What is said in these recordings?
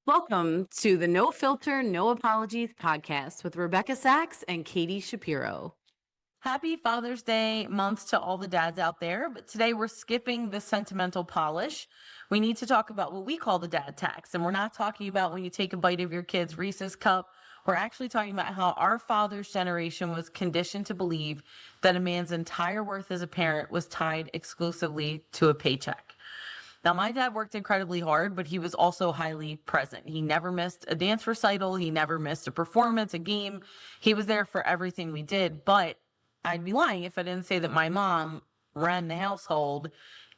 Welcome to the No Filter, No Apologies podcast with Rebecca Sachs and Katy Shapiro. Happy Father's Day month to all the dads out there, but today we're skipping the sentimental polish. We need to talk about what we call the dad tax, and we're not talking about when you take a bite of your kid's Reese's cup. We're actually talking about how our father's generation was conditioned to believe that a man's entire worth as a parent was tied exclusively to a paycheck. Now, my dad worked incredibly hard, but he was also highly present. He never missed a dance recital. He never missed a performance, a game. He was there for everything we did, but I'd be lying if I didn't say that my mom ran the household.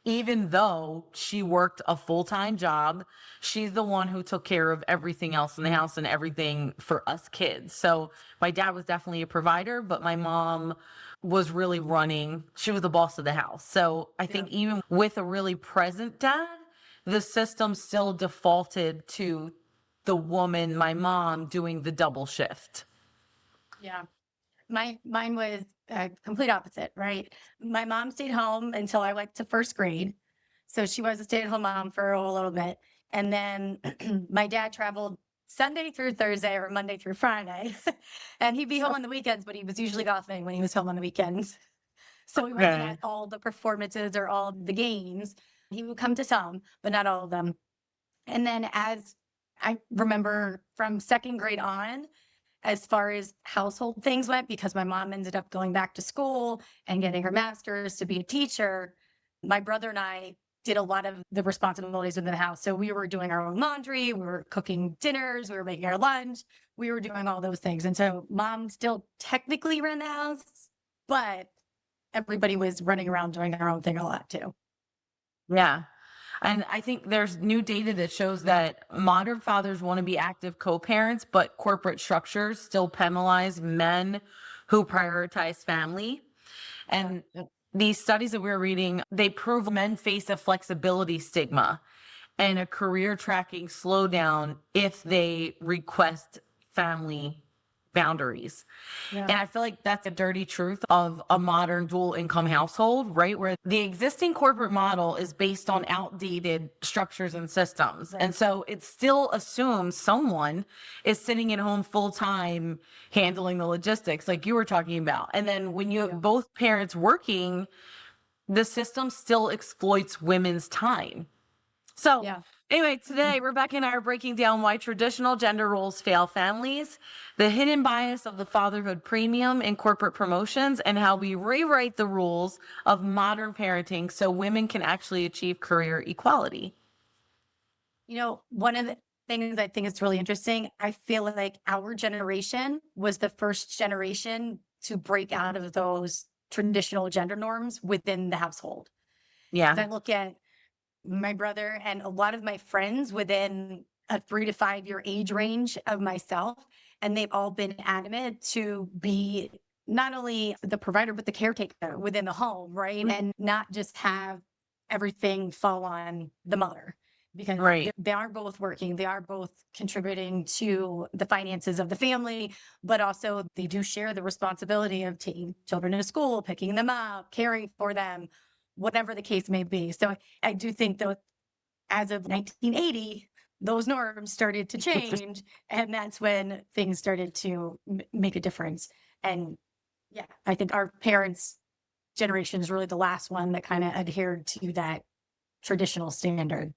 Even though she worked a full-time job, she's the one who took care of everything else in the house and everything for us kids. So my dad was definitely a provider, but my mom was really running. She was the boss of the house. So I think even with a really present dad, the system still defaulted to the woman, my mom, doing the double shift. Yeah. Mine was complete opposite, right? My mom stayed home until I went to first grade. So she was a stay-at-home mom for a little bit. And then my dad traveled Sunday through Thursday or Monday through Friday. And he'd be home on the weekends, but he was usually golfing when he was home on the weekends. So we wasn't at all the performances or all the games. He would come to some, but not all of them. And then as I remember from second grade on, as far as household things went, because my mom ended up going back to school and getting her master's to be a teacher, my brother and I did a lot of the responsibilities within the house. So we were doing our own laundry, we were cooking dinners, we were making our lunch, we were doing all those things. And so mom still technically ran the house, but everybody was running around doing their own thing a lot too. Yeah. And I think there's new data that shows that modern fathers want to be active co-parents, but corporate structures still penalize men who prioritize family. And these studies that we're reading, they prove men face a flexibility stigma and a career tracking slowdown if they request family boundaries. Yeah. And I feel like that's a dirty truth of a modern dual income household, right? Where the existing corporate model is based on outdated structures and systems. Right. And so it still assumes someone is sitting at home full time handling the logistics like you were talking about. And then when you have both parents working, the system still exploits women's time. So anyway, today Rebecca and I are breaking down why traditional gender roles fail families, the hidden bias of the fatherhood premium in corporate promotions, and how we rewrite the rules of modern parenting so women can actually achieve career equality. You know, one of the things I think is really interesting, I feel like our generation was the first generation to break out of those traditional gender norms within the household. Yeah. I look at my brother and a lot of my friends within a 3 to 5 year age range of myself, and they've all been adamant to be not only the provider, but the caretaker within the home, right? And not just have everything fall on the mother. Because they are both working, they are both contributing to the finances of the family, but also they do share the responsibility of taking children to school, picking them up, caring for them, whatever the case may be. So I do think that as of 1980, those norms started to change, and that's when things started to make a difference. And yeah, I think our parents' generation is really the last one that kind of adhered to that traditional standard.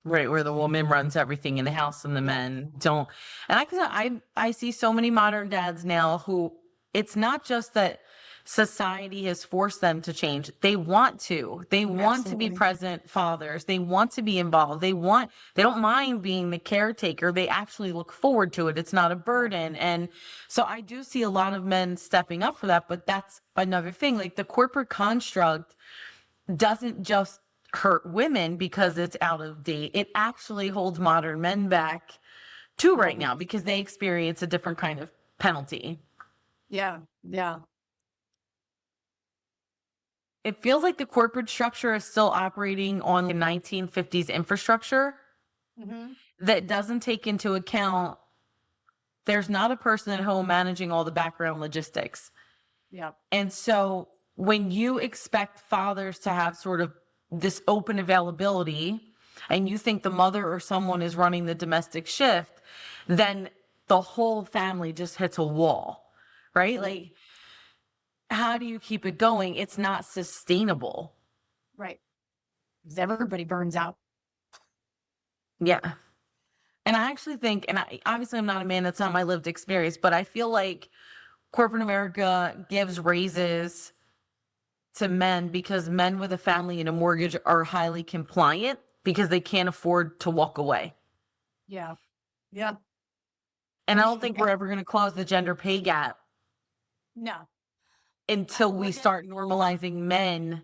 Right, where the woman runs everything in the house and the men don't. And I see so many modern dads now who it's not just that society has forced them to change. They want to. They want to be present fathers. They want to be involved. They don't mind being the caretaker. They actually look forward to it. It's not a burden. And so I do see a lot of men stepping up for that, but that's another thing. Like the corporate construct doesn't just hurt women because it's out of date. It actually holds modern men back too right now because they experience a different kind of penalty. Yeah. It feels like the corporate structure is still operating on the 1950s infrastructure that doesn't take into account there's not a person at home managing all the background logistics. Yeah. And so when you expect fathers to have sort of this open availability and you think the mother or someone is running the domestic shift, then the whole family just hits a wall, right? Like, how do you keep it going? It's not sustainable. Right. Because everybody burns out. Yeah. And I actually think, and obviously I'm not a man, that's not my lived experience, but I feel like corporate America gives raises to men because men with a family and a mortgage are highly compliant because they can't afford to walk away. Yeah. Yeah. And I don't think we're ever going to close the gender pay gap No. until we start normalizing men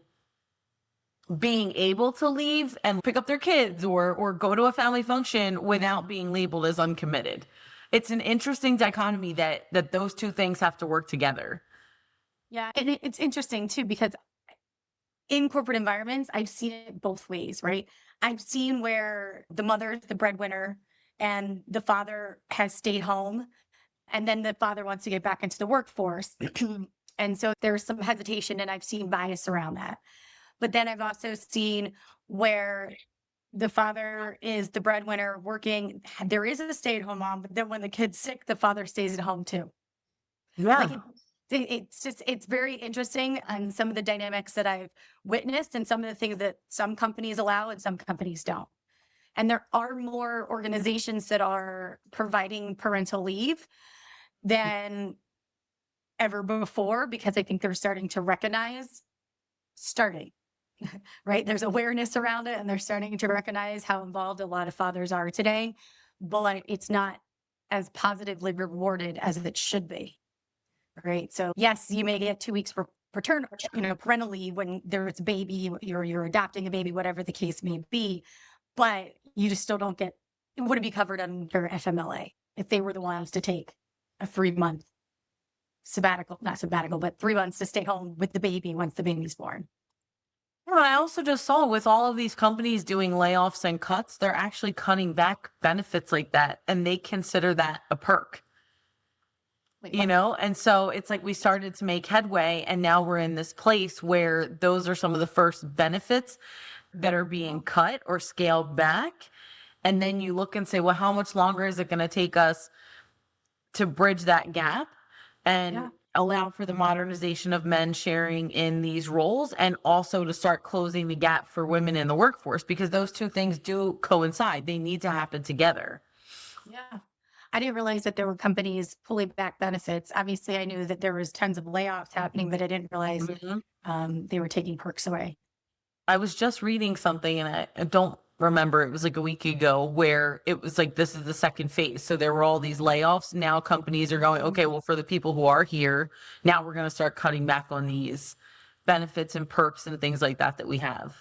being able to leave and pick up their kids or go to a family function without being labeled as uncommitted. It's an interesting dichotomy that those two things have to work together. Yeah. And it's interesting too, because in corporate environments, I've seen it both ways, right? I've seen where the mother's the breadwinner and the father has stayed home, and then the father wants to get back into the workforce. And so there's some hesitation, and I've seen bias around that. But then I've also seen where the father is the breadwinner working. There is a stay-at-home mom, but then when the kid's sick, the father stays at home too. Like it's very interesting on some of the dynamics that I've witnessed and some of the things that some companies allow and some companies don't. And there are more organizations that are providing parental leave than ever before, because I think they're starting to recognize right? There's awareness around it, and they're starting to recognize how involved a lot of fathers are today, but it's not as positively rewarded as it should be. Right. So yes, you may get 2 weeks for parental leave when there's a baby, you're adopting a baby, whatever the case may be, but you just still don't get, it wouldn't be covered under FMLA if they were the ones to take a 3-month not sabbatical, but 3 months to stay home with the baby once the baby's born. Well, I also just saw with all of these companies doing layoffs and cuts, they're actually cutting back benefits like that, and they consider that a perk. And so it's like we started to make headway, and now we're in this place where those are some of the first benefits that are being cut or scaled back. And then you look and say, well, how much longer is it going to take us to bridge that gap and allow for the modernization of men sharing in these roles, and also to start closing the gap for women in the workforce, because those two things do coincide. They need to happen together. Yeah. I didn't realize that there were companies pulling back benefits. Obviously, I knew that there was tons of layoffs happening, but I didn't realize they were taking perks away. I was just reading something, and I don't remember, it was like a week ago, where it was like, this is the second phase. So there were all these layoffs. Now companies are going, okay, well, for the people who are here, now we're going to start cutting back on these benefits and perks and things like that we have.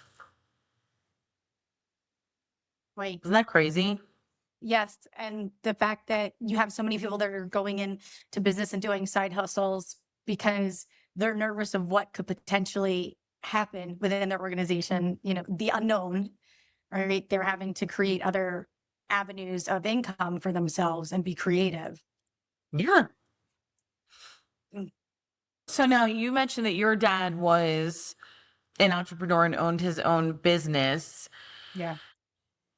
Right. Isn't that crazy? Yes. And the fact that you have so many people that are going into business and doing side hustles because they're nervous of what could potentially happen within their organization, the unknown, right? They're having to create other avenues of income for themselves and be creative. Yeah. So now you mentioned that your dad was an entrepreneur and owned his own business. Yeah.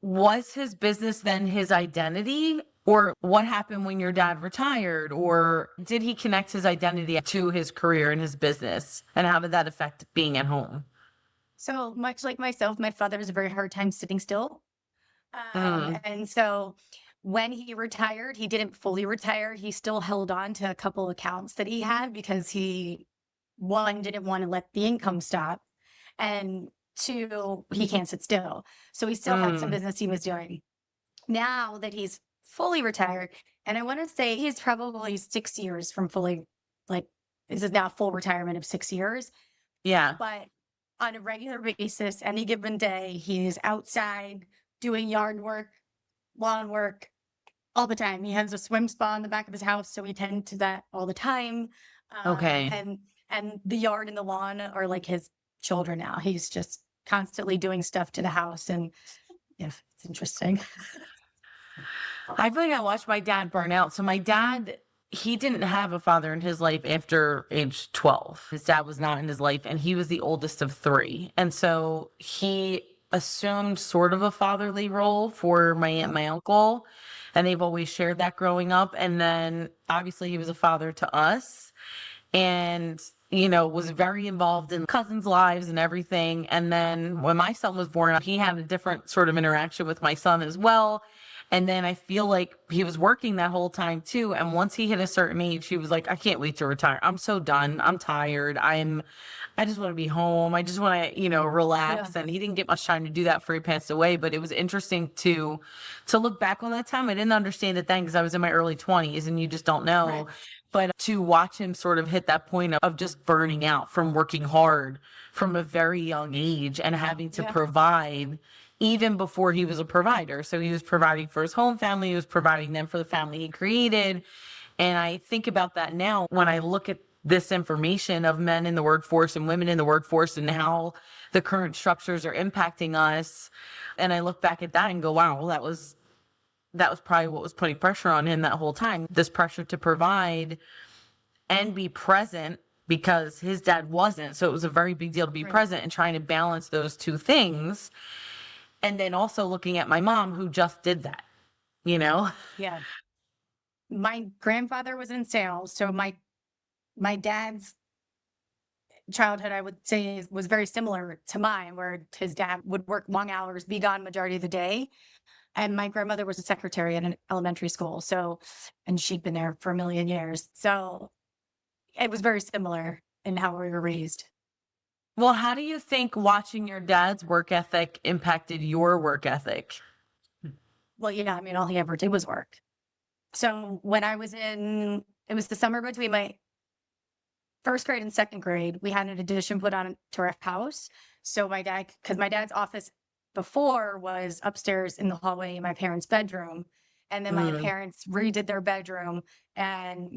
Was his business then his identity, or what happened when your dad retired, or did he connect his identity to his career and his business, and how did that affect being at home? So much like myself, my father has a very hard time sitting still. And so when he retired, he didn't fully retire. He still held on to a couple accounts that he had because he, one, didn't want to let the income stop, and two, he can't sit still. So he still had some business he was doing. Now that he's fully retired, and I want to say he's probably 6 years from fully, this is now full retirement of 6 years. Yeah. But on a regular basis, any given day, he is outside doing yard work, lawn work all the time. He has a swim spa in the back of his house, so we tend to that all the time. Okay. And the yard and the lawn are like his children now. He's just constantly doing stuff to the house, and it's interesting. I feel like I watched my dad burn out. So my dad, he didn't have a father in his life after age 12. His dad was not in his life, and he was the oldest of 3. And so he assumed sort of a fatherly role for my aunt and my uncle, and they've always shared that growing up. And then obviously he was a father to us, and was very involved in cousins' lives and everything. And then when my son was born, he had a different sort of interaction with my son as well. And then I feel like he was working that whole time too. And once he hit a certain age, he was like, I can't wait to retire. I'm so done. I'm tired. I just want to be home. I just want to, relax. Yeah. And he didn't get much time to do that before he passed away. But it was interesting to look back on that time. I didn't understand it then because I was in my early 20s and you just don't know. Right. But to watch him sort of hit that point of just burning out from working hard from a very young age and having to Yeah. provide even before he was a provider. So he was providing for his home family, he was providing them for the family he created. And I think about that now when I look at this information of men in the workforce and women in the workforce and how the current structures are impacting us. And I look back at that and go, wow, well, that was probably what was putting pressure on him that whole time. This pressure to provide and be present because his dad wasn't. So it was a very big deal to be Right. present and trying to balance those two things. And then also looking at my mom who just did that, Yeah. My grandfather was in sales, so my dad's childhood, I would say, was very similar to mine, where his dad would work long hours, be gone majority of the day. And my grandmother was a secretary at an elementary school. So, and she'd been there for a million years. So it was very similar in how we were raised. Well, how do you think watching your dad's work ethic impacted your work ethic? Well, yeah, I mean, all he ever did was work. So when I was it was the summer between my first grade and second grade, we had an addition put on to our house. So because my dad's office before was upstairs in the hallway in my parents' bedroom. And then my parents redid their bedroom and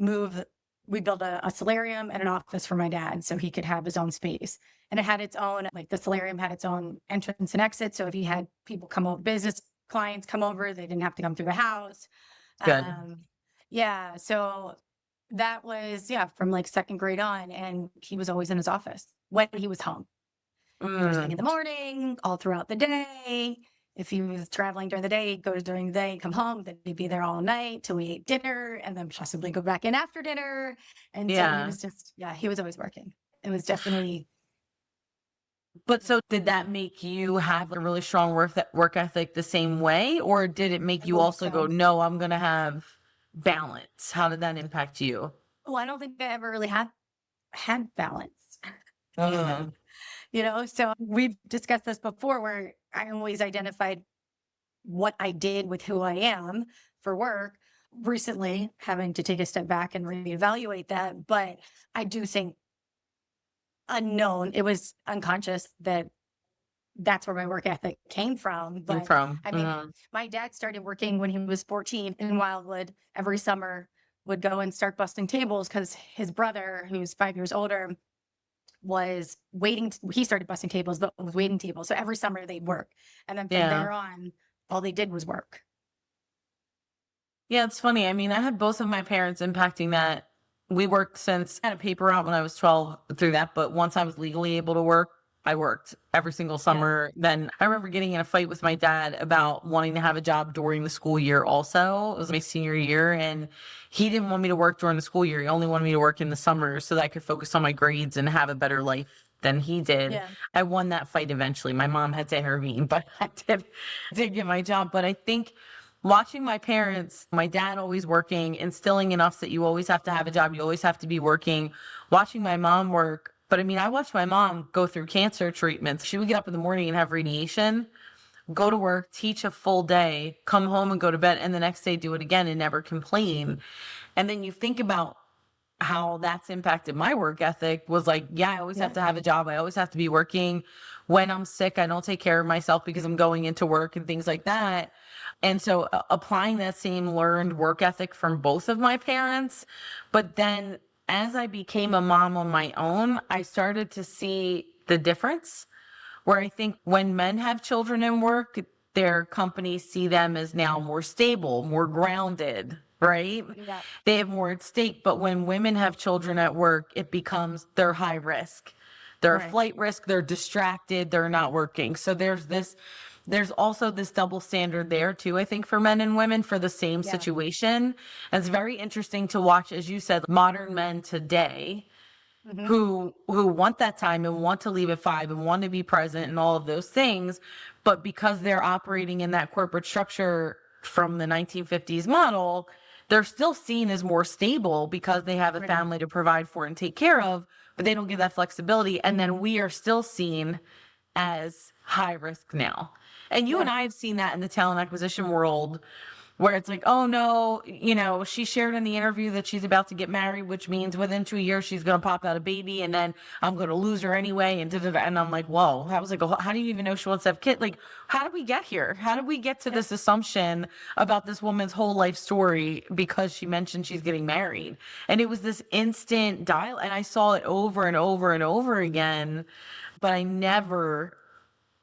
we built a solarium and an office for my dad so he could have his own space. And it had its own, like the solarium had its own entrance and exit. So if he had people come over, business clients come over, they didn't have to come through the house. Good. Yeah. So that was, yeah, from like second grade on. And he was always in his office when he was home. First thing in the morning, all throughout the day. If he was traveling during the day, he'd go during the day, come home, then he'd be there all night till we ate dinner and then possibly go back in after dinner. And so he Yeah. was just, yeah, he was always working. It was definitely, But so did that make you have a really strong work ethic the same way? Or did it make I you believe also so. go, no, I'm going to have balance? How did that impact you? well, I don't think I ever really had balance. Mhm. So we've discussed this before where I always identified what I did with who I am for work. Recently, having to take a step back and reevaluate that. But I do think it was unconscious that that's where my work ethic came from. But From. I mean, my dad started working when he was 14 in Wildwood every summer, would go and start busting tables because his brother, who's 5 years older, was he started busting tables, but was waiting tables. So every summer they'd work. And then from Yeah. there on, all they did was work. Yeah, it's funny. I mean, I had both of my parents impacting that. We worked since I had a paper out when I was 12 through that, but once I was legally able to work, I worked every single summer. Then I remember getting in a fight with my dad about wanting to have a job during the school year also. It was my senior year, and he didn't want me to work during the school year. He only wanted me to work in the summer so that I could focus on my grades and have a better life than he did. Yeah. I won that fight eventually. My mom had to intervene, but I did get my job. But I think watching my parents, my dad always working, instilling in us that you always have to have a job, you always have to be working, watching my mom work. But I mean, I watched my mom go through cancer treatments. She would get up in the morning and have radiation, go to work, teach a full day, come home and go to bed, and the next day do it again and never complain. And then you think about how that's impacted my work ethic was like, yeah, I always have to have a job. I always have to be working. When I'm sick, I don't take care of myself because I'm going into work and things like that. And so applying that same learned work ethic from both of my parents. But then as I became a mom on my own, I started to see the difference where I think when men have children and work, their companies see them as now more stable, more grounded, right? Yeah. They have more at stake. But when women have children at work, it becomes they're high risk. They're a Right. flight risk, they're distracted, they're not working. So there's also this double standard there too, I think, for men and women for the same Yeah. situation. And it's very interesting to watch, as you said, modern men today Hmm. who want that time and want to leave at 5 and want to be present and all of those things, but because they're operating in that corporate structure from the 1950s model, they're still seen as more stable because they have a Right. family to provide for and take care of, but they don't give that flexibility. And then we are still seen as high risk now. And you Yeah. and I have seen that in the talent acquisition world where it's like, oh no, she shared in the interview that she's about to get married, which means within 2 years she's going to pop out a baby and then I'm going to lose her anyway. And da-da-da. And I'm like, whoa, I was like, how do you even know she wants to have kids? Like, how did we get here? How did we get to this assumption about this woman's whole life story because she mentioned she's getting married? And it was this instant dial. And I saw it over and over and over again, but I never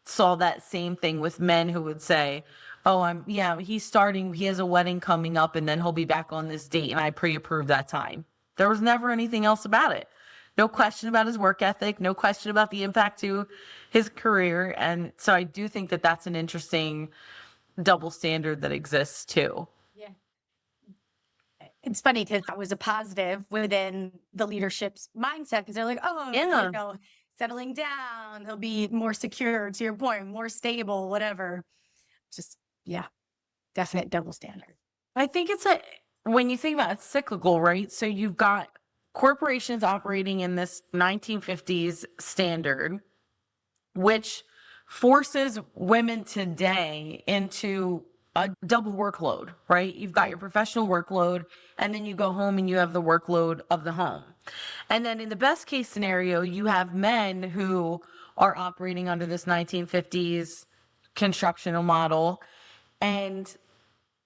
saw that same thing with men who would say, oh, he has a wedding coming up and then he'll be back on this date and I pre-approved that time. There was never anything else about it. No question about his work ethic, no question about the impact to his career. And so I do think that that's an interesting double standard that exists too. Yeah. It's funny because that was a positive within the leadership's mindset because they're like, oh, Yeah. settling down, he'll be more secure, to your point, more stable, whatever. Just, yeah, definite double standard. I think when you think about it, it's cyclical, right? So you've got corporations operating in this 1950s standard, which forces women today into a double workload, right? You've got your professional workload, and then you go home and you have the workload of the home. And then in the best case scenario, you have men who are operating under this 1950s constructional model, and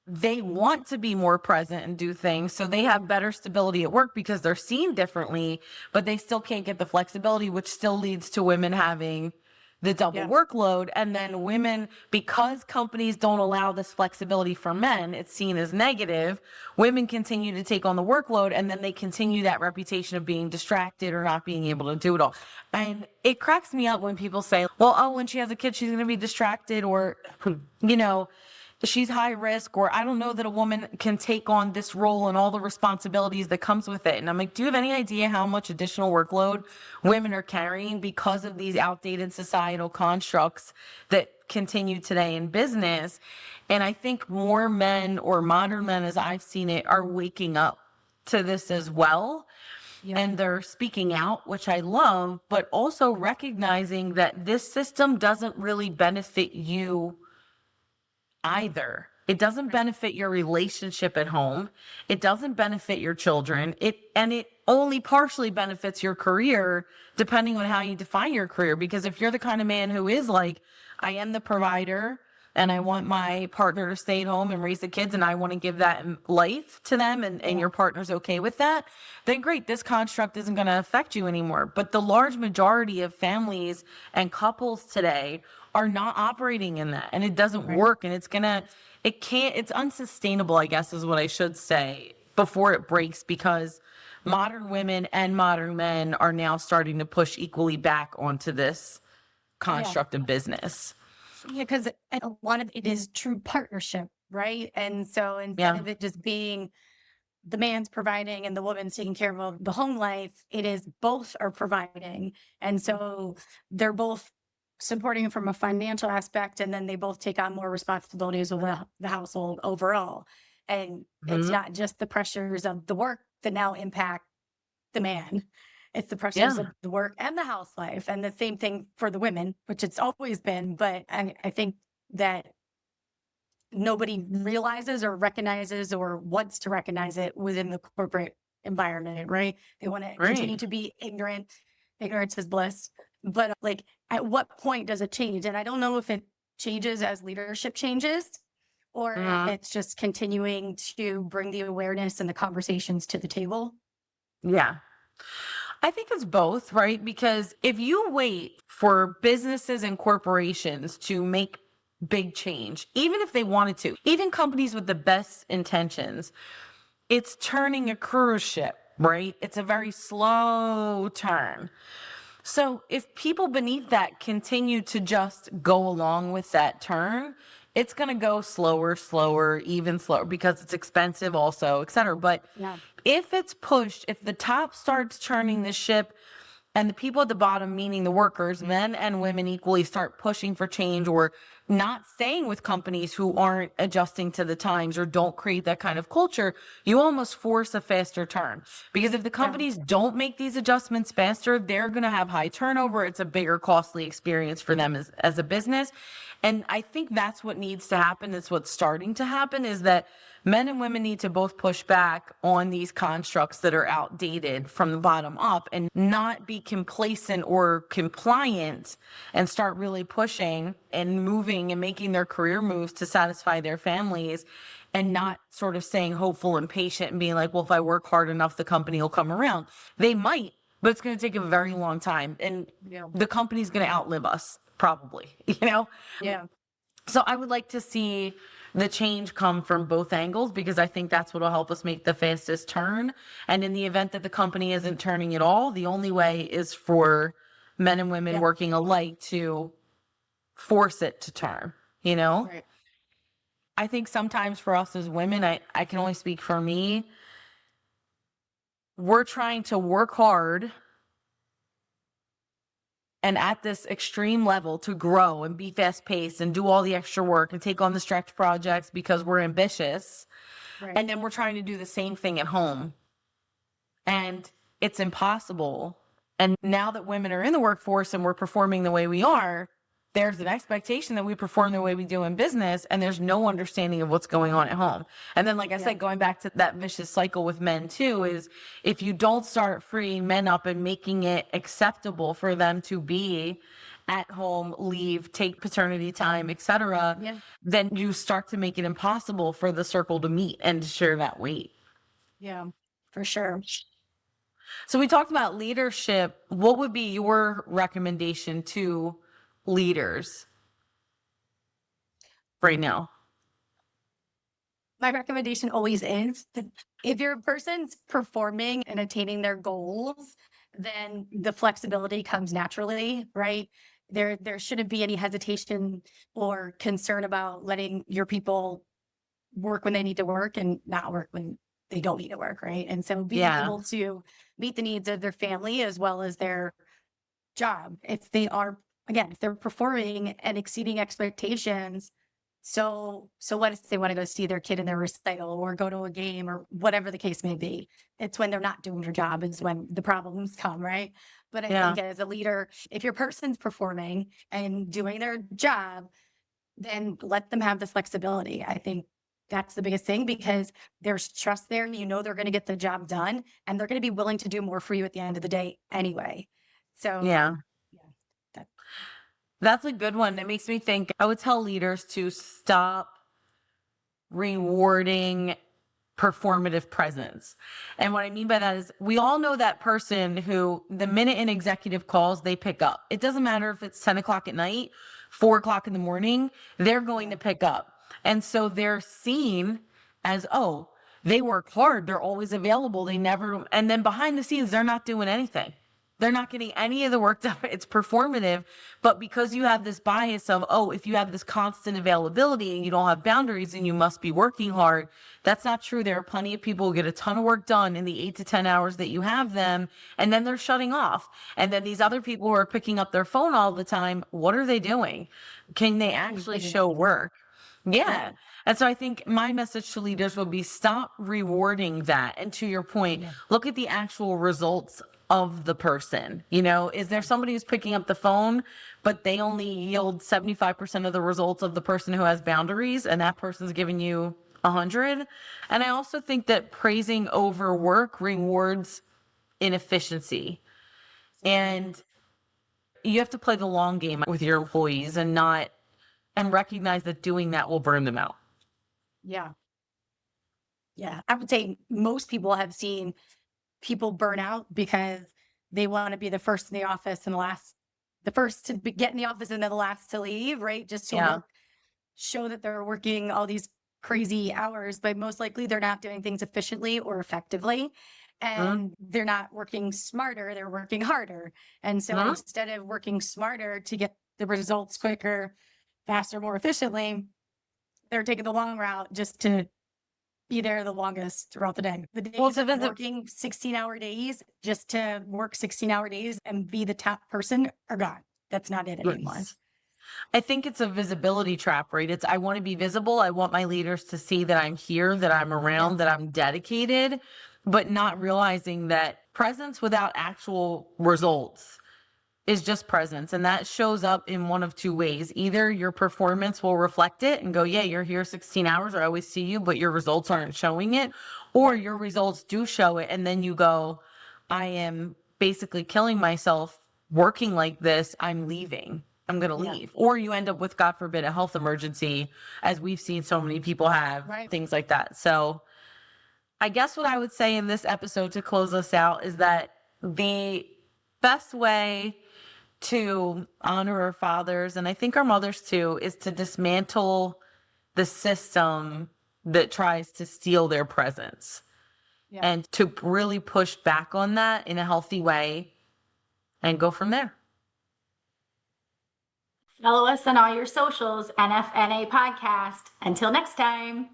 they want to be more present and do things. So they have better stability at work because they're seen differently, but they still can't get the flexibility, which still leads to women having the double Yeah. workload. And then women, because companies don't allow this flexibility for men, it's seen as negative. Women continue to take on the workload and then they continue that reputation of being distracted or not being able to do it all. And it cracks me up when people say, well, oh, when she has a kid, she's going to be distracted, or, she's high risk, or I don't know that a woman can take on this role and all the responsibilities that comes with it. And I'm like, do you have any idea how much additional workload women are carrying because of these outdated societal constructs that continue today in business? And I think more men, or modern men as I've seen it, are waking up to this as well. Yeah. And they're speaking out, which I love, but also recognizing that this system doesn't really benefit you either. It doesn't benefit your relationship at home. It doesn't benefit your children. It only partially benefits your career, depending on how you define your career. Because if you're the kind of man who is like, I am the provider and I want my partner to stay at home and raise the kids and I want to give that life to them, and your partner's okay with that, then great, this construct isn't going to affect you anymore. But the large majority of families and couples today are not operating in that, and it doesn't work, and it's unsustainable, I guess is what I should say, before it breaks, because modern women and modern men are now starting to push equally back onto this construct of business. Yeah, because a lot of it is true partnership, right? And so instead of it just being the man's providing and the woman's taking care of the home life, it is both are providing. And so they're both supporting from a financial aspect, and then they both take on more responsibilities of the household overall. And it's not just the pressures of the work that now impact the man. It's the pressures of the work and the house life, and the same thing for the women, which it's always been. But I think that nobody realizes or recognizes or wants to recognize it within the corporate environment, right? They want to continue to be ignorant. Ignorance is bliss. But like, at what point does it change? And I don't know if it changes as leadership changes, or if it's just continuing to bring the awareness and the conversations to the table. Yeah. I think it's both, right? Because if you wait for businesses and corporations to make big change, even if they wanted to, even companies with the best intentions, it's turning a cruise ship, right? It's a very slow turn. So if people beneath that continue to just go along with that turn, it's going to go slower, even slower because it's expensive also, et cetera. But Yeah. if it's pushed, if the top starts turning the ship and the people at the bottom, meaning the workers, men and women equally, start pushing for change or not staying with companies who aren't adjusting to the times or don't create that kind of culture, you almost force a faster turn. Because if the companies don't make these adjustments faster, they're going to have high turnover. It's a bigger, costly experience for them as a business. And I think that's what needs to happen. It's what's starting to happen is that men and women need to both push back on these constructs that are outdated from the bottom up and not be complacent or compliant and start really pushing and moving and making their career moves to satisfy their families and not sort of staying hopeful and patient and being like, well, if I work hard enough, the company will come around. They might, but it's going to take a very long time. And the company's going to outlive us, probably, Yeah. So I would like to see the change come from both angles because I think that's what will help us make the fastest turn. And in the event that the company isn't turning at all, the only way is for men and women working alike to force it to turn, Right. I think sometimes for us as women, I can only speak for me. We're trying to work hard and at this extreme level to grow and be fast paced and do all the extra work and take on the stretch projects because we're ambitious. Right. And then we're trying to do the same thing at home. And it's impossible. And now that women are in the workforce and we're performing the way we are, there's an expectation that we perform the way we do in business, and there's no understanding of what's going on at home. And then, like I said, going back to that vicious cycle with men too, is if you don't start freeing men up and making it acceptable for them to be at home, leave, take paternity time, etc., then you start to make it impossible for the circle to meet and to share that weight. Yeah, for sure. So we talked about leadership. What would be your recommendation to leaders right now? My recommendation always is if your person's performing and attaining their goals, then the flexibility comes naturally, right? There shouldn't be any hesitation or concern about letting your people work when they need to work and not work when they don't need to work, right? And so being able to meet the needs of their family as well as their job, if they are, again, if they're performing and exceeding expectations, so what if they want to go see their kid in their recital or go to a game or whatever the case may be? It's when they're not doing their job is when the problems come, right? But I think as a leader, if your person's performing and doing their job, then let them have the flexibility. I think that's the biggest thing because there's trust there. You know they're going to get the job done and they're going to be willing to do more for you at the end of the day anyway. So that's a good one. It makes me think I would tell leaders to stop rewarding performative presence. And what I mean by that is we all know that person who the minute an executive calls, they pick up. It doesn't matter if it's 10 o'clock at night, 4 o'clock in the morning, they're going to pick up. And so they're seen as, oh, they work hard. They're always available. They never, and then behind the scenes, they're not doing anything. They're not getting any of the work done. It's performative. But because you have this bias of, oh, if you have this constant availability and you don't have boundaries and you must be working hard, that's not true. There are plenty of people who get a ton of work done in the 8 to 10 hours that you have them, and then they're shutting off. And then these other people who are picking up their phone all the time, what are they doing? Can they actually show work? Yeah. And so I think my message to leaders will be stop rewarding that. And to your point, look at the actual results of the person. Is there somebody who's picking up the phone, but they only yield 75% of the results of the person who has boundaries, and that person's giving you 100? And I also think that praising overwork rewards inefficiency. And you have to play the long game with your employees and recognize that doing that will burn them out. Yeah. I would say most people have seen people burn out because they want to be the first in the office and the first to get in the office and then the last to leave, right? Just to show that they're working all these crazy hours, but most likely they're not doing things efficiently or effectively. and they're not working smarter, they're working harder. And so instead of working smarter to get the results quicker, faster, more efficiently, they're taking the long route just to be there the longest throughout the day. The days of working 16-hour days just to work 16-hour days and be the top person are gone. That's not it anymore. I think it's a visibility trap, right? It's I want to be visible. I want my leaders to see that I'm here, that I'm around, that I'm dedicated, but not realizing that presence without actual results is just presence. And that shows up in one of two ways. Either your performance will reflect it and go, yeah, you're here 16 hours. I always see you, but your results aren't showing it. Or your results do show it. And then you go, I am basically killing myself working like this. I'm leaving. I'm going to leave. Or you end up with, God forbid, a health emergency, as we've seen so many people have, things like that. So I guess what I would say in this episode to close us out is that the best way to honor our fathers, and I think our mothers too, is to dismantle the system that tries to steal their presence and to really push back on that in a healthy way and go from there. Follow us on all your socials, NFNA Podcast. Until next time.